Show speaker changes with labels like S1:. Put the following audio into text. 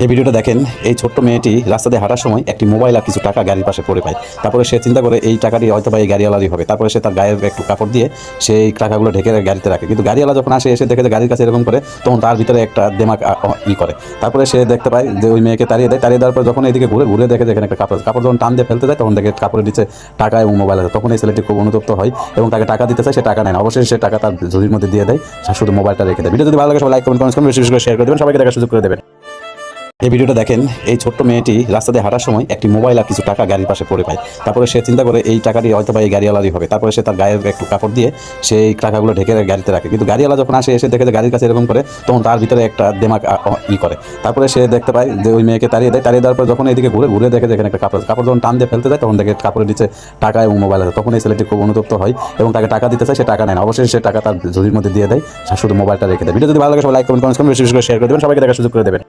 S1: এই ভিডিওটা দেখেন, এই ছোট্ট মেয়েটি রাস্তা দিয়ে হাঁটার সময় একটি মোবাইল আর কিছু টাকা গাড়ির পাশে পড়ে পায়। তারপরে সে চিন্তা করে এই টাকাটি হয়তো বা এই গাড়িওয়ালারই হবে। তারপরে সে তার গায়ের একটু কাপড় দিয়ে সেই টাকাগুলো ঢেকে গাড়িতে রাখে। কিন্তু গাড়িওয়ালা যখন আসে এসে দেখে যে গাড়ির কাছে এরকম করে, তখন তার ভিতরে একটা দেমাগ করে। তারপরে সে দেখতে পায় যে ওই মেয়েকে তাড়িয়ে দেয়। তাড়িয়ে দেওয়ার পর যখন এইদিকে ঘুরে ঘুরে দেখে যেখানে একটা কাপড় যখন টান দিয়ে ফেলতে যায়, তখন দেখে কাপড়ের নিচে টাকা এবং মোবাইল আছে। তখন এই ছেলেটি খুব অনুতপ্ত হয় এবং তাকে টাকা দিতে চায়। সে টাকা নেয় না, অবশ্যই সে টাকা তার ঝুড়ির মধ্যে দিয়ে দেয়, শুধু মোবাইলটা রেখে দেয়। ভিডিও যদি ভালো লাগে সবাই লাইক কমেন্ট করবেন, বেশি বেশি করে শেয়ার করে দেবেন, সবাইকে দেখার সুযোগ করে দেবেন। এই ভিডিওটা দেখেন, এই ছোট্ট মেয়েটি রাস্তা দিয়ে হাঁটার সময় একটি মোবাইল আর কিছু টাকা গাড়ির পাশে পড়ে পায়। তারপরে সে চিন্তা করে এই টাকাটি হয়তো বা এই গাড়িওয়ালারই হবে। তারপরে সে তার গায়ের একটু কাপড় দিয়ে সেই টাকাগুলো ঢেকে গাড়িতে রাখে। কিন্তু গাড়িওয়ালা যখন আসে এসে দেখে যে গাড়ির কাছে এরকম করে, তখন তার ভিতরে একটা দেমাগ করে। তারপরে সে দেখতে পায় যে ওই মেয়েকে তাড়িয়ে দেয়। তাড়িয়ে দেওয়ার পর যখন এইদিকে ঘুরে ঘুরে দেখে যেখানে একটা কাপড় যখন টান দিয়ে ফেলতে যায়, তখন দেখে কাপড়ের নিচে টাকা এবং মোবাইল আছে। তখন এই ছেলেটি খুব অনুতপ্ত হয় এবং তাকে টাকা দিতে চায়। সে টাকা নেয় না, অবশ্যই সে টাকা তার ঝুড়ির মধ্যে দিয়ে দেয়, শুধু মোবাইলটা রেখে দেয়। ভিডিও যদি ভালো লাগে সবাই লাইক কমেন্ট করবেন, বেশি বেশি করে শেয়ার করে দেবেন, সবাইকে দেখার সুযোগ করে দেবেন।